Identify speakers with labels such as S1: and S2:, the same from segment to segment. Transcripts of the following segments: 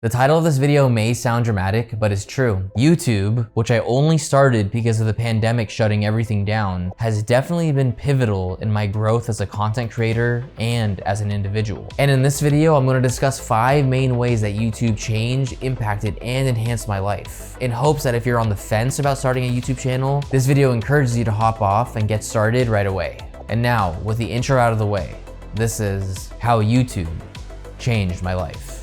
S1: The title of this video may sound dramatic, but it's true. YouTube, which I only started because of the pandemic shutting everything down, has definitely been pivotal in my growth as a content creator and as an individual. And in this video, I'm going to discuss 5 main ways that YouTube changed, impacted, and enhanced my life, in hopes that if you're on the fence about starting a YouTube channel, this video encourages you to hop off and get started right away. And now, with the intro out of the way, this is how YouTube changed my life.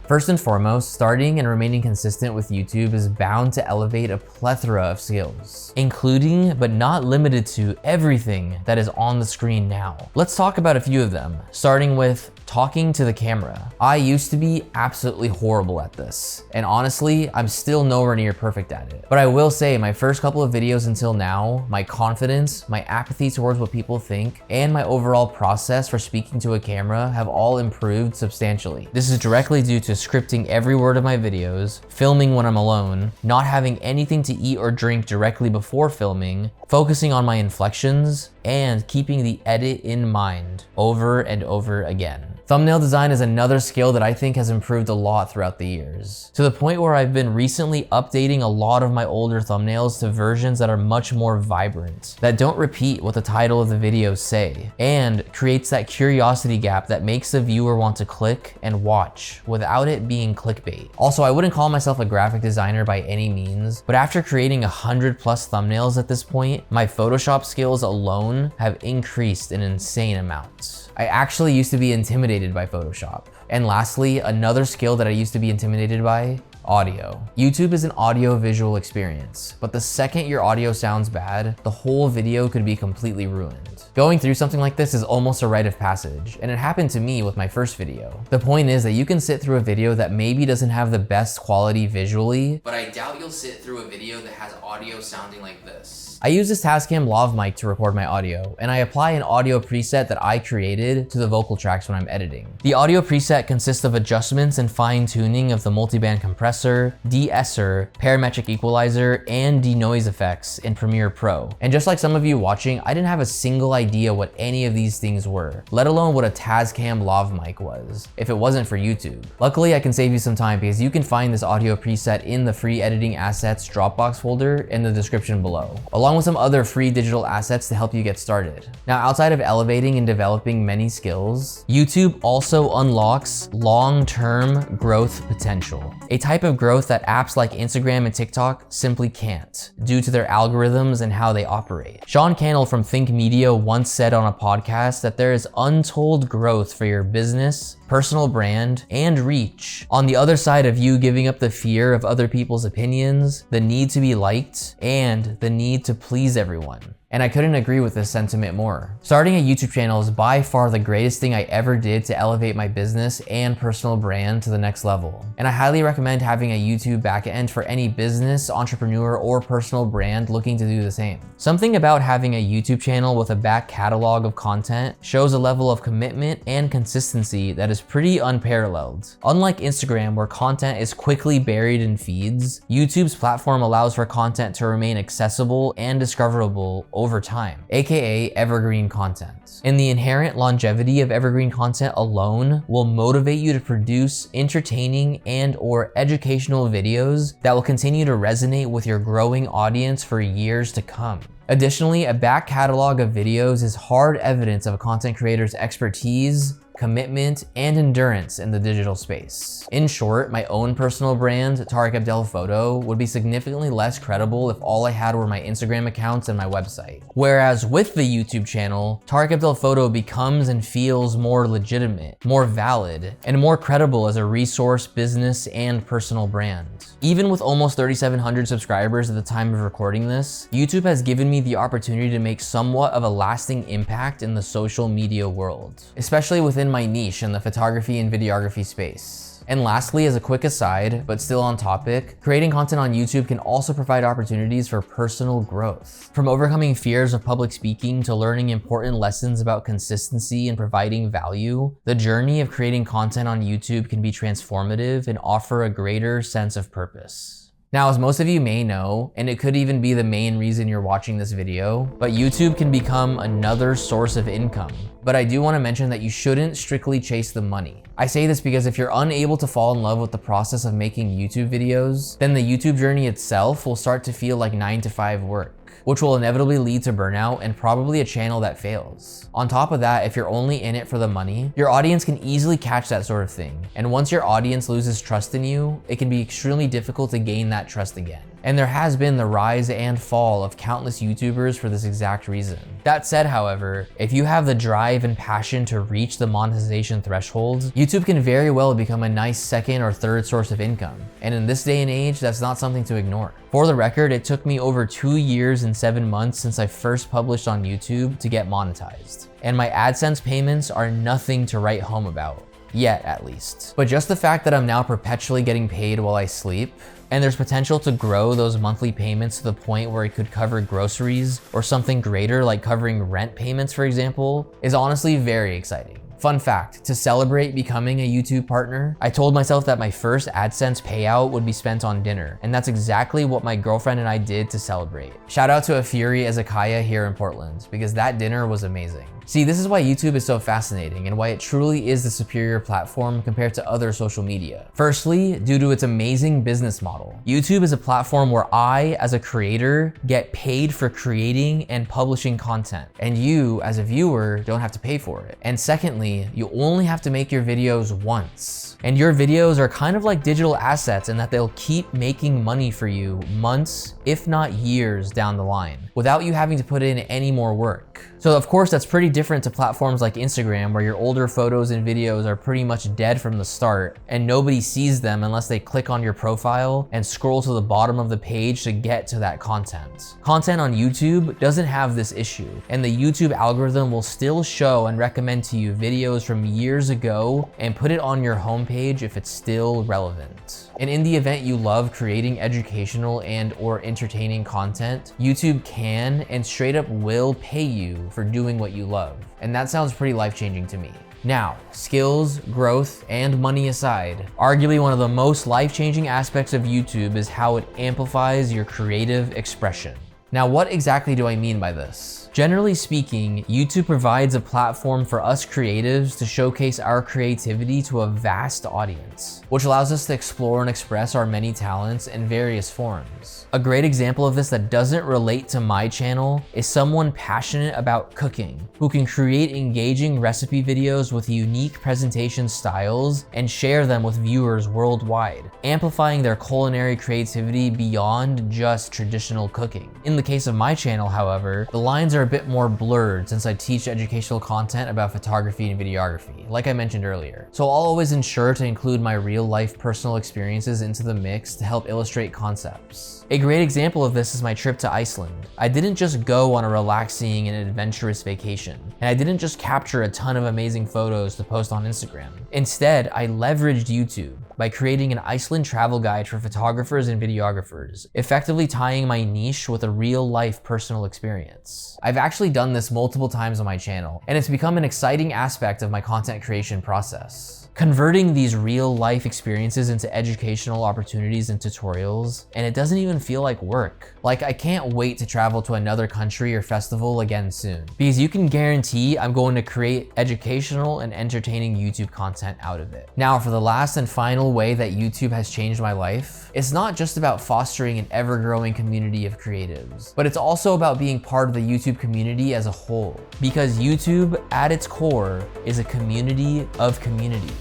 S1: First and foremost, starting and remaining consistent with YouTube is bound to elevate a plethora of skills, including but not limited to everything that is on the screen now. Let's talk about a few of them, starting with talking to the camera. I used to be absolutely horrible at this, and honestly, I'm still nowhere near perfect at it. But I will say my first couple of videos until now, my confidence, my apathy towards what people think, and my overall process for speaking to a camera have all improved substantially. This is directly due to scripting every word of my videos, filming when I'm alone, not having anything to eat or drink directly before filming, focusing on my inflections, and keeping the edit in mind over and over again. Thumbnail design is another skill that I think has improved a lot throughout the years, to the point where I've been recently updating a lot of my older thumbnails to versions that are much more vibrant, that don't repeat what the title of the videos say, and creates that curiosity gap that makes the viewer want to click and watch without it being clickbait. Also, I wouldn't call myself a graphic designer by any means, but after creating 100+ thumbnails at this point, my Photoshop skills alone have increased an insane amount. I actually used to be intimidated by Photoshop. And lastly, another skill that I used to be intimidated by: audio. YouTube is an audio-visual experience, but the second your audio sounds bad, the whole video could be completely ruined. Going through something like this is almost a rite of passage, and it happened to me with my first video. The point is that you can sit through a video that maybe doesn't have the best quality visually, but I doubt you'll sit through a video that has audio sounding like this. I use this Tascam lav mic to record my audio, and I apply an audio preset that I created to the vocal tracks when I'm editing. The audio preset consists of adjustments and fine-tuning of the multiband compressor, de-esser, parametric equalizer, and denoise effects in Premiere Pro. And just like some of you watching, I didn't have a single idea what any of these things were, let alone what a Tascam lav mic was, if it wasn't for YouTube. Luckily, I can save you some time because you can find this audio preset in the free editing assets Dropbox folder in the description below, along with some other free digital assets to help you get started. Now, outside of elevating and developing many skills, YouTube also unlocks long-term growth potential, a type of growth that apps like Instagram and TikTok simply can't, due to their algorithms and how they operate. Sean Cannell from Think Media once said on a podcast that there is untold growth for your business, personal brand, and reach on the other side of you giving up the fear of other people's opinions, the need to be liked, and the need to please everyone. And I couldn't agree with this sentiment more. Starting a YouTube channel is by far the greatest thing I ever did to elevate my business and personal brand to the next level. And I highly recommend having a YouTube backend for any business, entrepreneur, or personal brand looking to do the same. Something about having a YouTube channel with a back catalog of content shows a level of commitment and consistency that is pretty unparalleled. Unlike Instagram, where content is quickly buried in feeds, YouTube's platform allows for content to remain accessible and discoverable over time, aka evergreen content. And the inherent longevity of evergreen content alone will motivate you to produce entertaining and/or educational videos that will continue to resonate with your growing audience for years to come. Additionally, a back catalog of videos is hard evidence of a content creator's expertise, commitment, and endurance in the digital space. In short, my own personal brand, Tariq Abdel Photo, would be significantly less credible if all I had were my Instagram accounts and my website. Whereas with the YouTube channel, Tariq Abdel Photo becomes and feels more legitimate, more valid, and more credible as a resource, business, and personal brand. Even with almost 3,700 subscribers at the time of recording this, YouTube has given me the opportunity to make somewhat of a lasting impact in the social media world, especially within my niche in the photography and videography space. And lastly, as a quick aside, but still on topic, creating content on YouTube can also provide opportunities for personal growth. From overcoming fears of public speaking to learning important lessons about consistency and providing value, the journey of creating content on YouTube can be transformative and offer a greater sense of purpose. Now, as most of you may know, and it could even be the main reason you're watching this video, but YouTube can become another source of income. But I do want to mention that you shouldn't strictly chase the money. I say this because if you're unable to fall in love with the process of making YouTube videos, then the YouTube journey itself will start to feel like 9-to-5 work, which will inevitably lead to burnout and probably a channel that fails. On top of that, if you're only in it for the money, your audience can easily catch that sort of thing. And once your audience loses trust in you, it can be extremely difficult to gain that trust again. And there has been the rise and fall of countless YouTubers for this exact reason. That said, however, if you have the drive and passion to reach the monetization thresholds, YouTube can very well become a nice second or third source of income. And in this day and age, that's not something to ignore. For the record, it took me over 2 years and 7 months since I first published on YouTube to get monetized. And my AdSense payments are nothing to write home about. Yet, at least. But just the fact that I'm now perpetually getting paid while I sleep, and there's potential to grow those monthly payments to the point where it could cover groceries or something greater like covering rent payments, for example, is honestly very exciting. Fun fact, to celebrate becoming a YouTube partner, I told myself that my first AdSense payout would be spent on dinner, and that's exactly what my girlfriend and I did to celebrate. Shout out to Afiri Ezekiah here in Portland, because that dinner was amazing. See, this is why YouTube is so fascinating and why it truly is the superior platform compared to other social media. Firstly, due to its amazing business model. YouTube is a platform where I, as a creator, get paid for creating and publishing content, and you, as a viewer, don't have to pay for it. And secondly, you only have to make your videos once. And your videos are kind of like digital assets in that they'll keep making money for you months, if not years down the line, without you having to put in any more work. So of course, that's pretty different to platforms like Instagram, where your older photos and videos are pretty much dead from the start, and nobody sees them unless they click on your profile and scroll to the bottom of the page to get to that content. Content on YouTube doesn't have this issue, and the YouTube algorithm will still show and recommend to you videos from years ago and put it on your homepage if it's still relevant. And in the event you love creating educational and or entertaining content, YouTube can and straight up will pay you for doing what you love. And that sounds pretty life-changing to me. Now, skills, growth, and money aside, arguably one of the most life-changing aspects of YouTube is how it amplifies your creative expression. Now, what exactly do I mean by this? Generally speaking, YouTube provides a platform for us creatives to showcase our creativity to a vast audience, which allows us to explore and express our many talents in various forms. A great example of this that doesn't relate to my channel is someone passionate about cooking, who can create engaging recipe videos with unique presentation styles and share them with viewers worldwide, amplifying their culinary creativity beyond just traditional cooking. In the case of my channel, however, the lines are a bit more blurred since I teach educational content about photography and videography, like I mentioned earlier. So I'll always ensure to include my real-life personal experiences into the mix to help illustrate concepts. A great example of this is my trip to Iceland. I didn't just go on a relaxing and adventurous vacation, and I didn't just capture a ton of amazing photos to post on Instagram. Instead, I leveraged YouTube by creating an Iceland travel guide for photographers and videographers, effectively tying my niche with a real-life personal experience. I've actually done this multiple times on my channel, and it's become an exciting aspect of my content creation process. Converting these real-life experiences into educational opportunities and tutorials, and it doesn't even feel like work. Like, I can't wait to travel to another country or festival again soon, because you can guarantee I'm going to create educational and entertaining YouTube content out of it. Now, for the last and final way that YouTube has changed my life, it's not just about fostering an ever-growing community of creatives, but it's also about being part of the YouTube community as a whole, because YouTube, at its core, is a community of communities.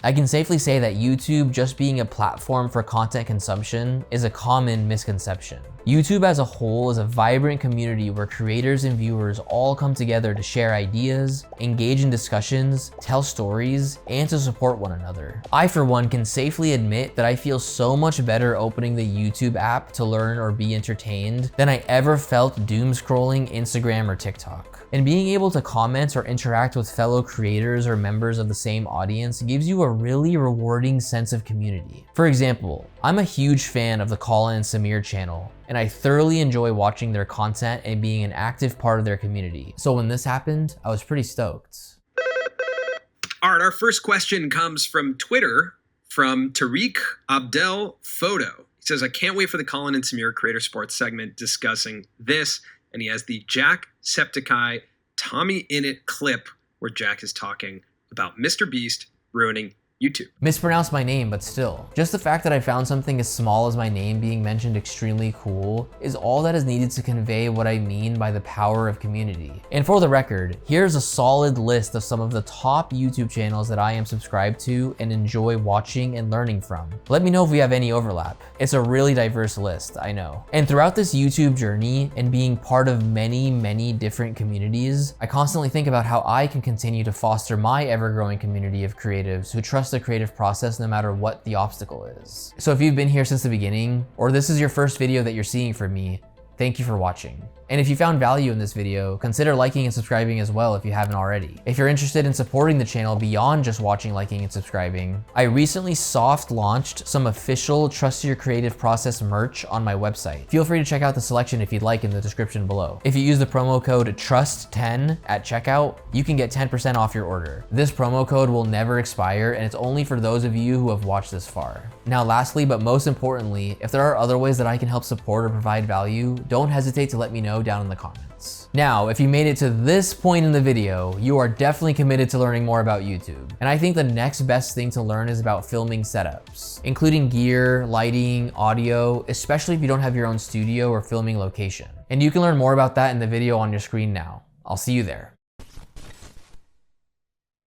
S1: I can safely say that YouTube just being a platform for content consumption is a common misconception. YouTube as a whole is a vibrant community where creators and viewers all come together to share ideas, engage in discussions, tell stories, and to support one another. I, for one, can safely admit that I feel so much better opening the YouTube app to learn or be entertained than I ever felt doom scrolling Instagram or TikTok. And being able to comment or interact with fellow creators or members of the same audience gives you a really rewarding sense of community. For example, I'm a huge fan of the Colin and Samir channel, and I thoroughly enjoy watching their content and being an active part of their community. So when this happened, I was pretty stoked.
S2: All right, our first question comes from Twitter from Tariq Abdel Photo. He says, I can't wait for the Colin and Samir Creator Sports segment discussing this. And he has the Jacksepticeye Tommy Innit clip where Jack is talking about Mr. Beast ruining YouTube.
S1: Mispronounced my name, but still. Just the fact that I found something as small as my name being mentioned extremely cool is all that is needed to convey what I mean by the power of community. And for the record, here's a solid list of some of the top YouTube channels that I am subscribed to and enjoy watching and learning from. Let me know if we have any overlap. It's a really diverse list, I know. And throughout this YouTube journey and being part of many different communities, I constantly think about how I can continue to foster my ever-growing community of creatives who trust the creative process no matter what the obstacle is. So if you've been here since the beginning, or this is your first video that you're seeing from me, thank you for watching. And if you found value in this video, consider liking and subscribing as well if you haven't already. If you're interested in supporting the channel beyond just watching, liking, and subscribing, I recently soft launched some official Trust Your Creative Process merch on my website. Feel free to check out the selection if you'd like in the description below. If you use the promo code TRUST10 at checkout, you can get 10% off your order. This promo code will never expire, and it's only for those of you who have watched this far. Now lastly, but most importantly, if there are other ways that I can help support or provide value, don't hesitate to let me know down in the comments. Now, if you made it to this point in the video, you are definitely committed to learning more about YouTube. And I think the next best thing to learn is about filming setups, including gear, lighting, audio, especially if you don't have your own studio or filming location. And you can learn more about that in the video on your screen now. I'll see you there.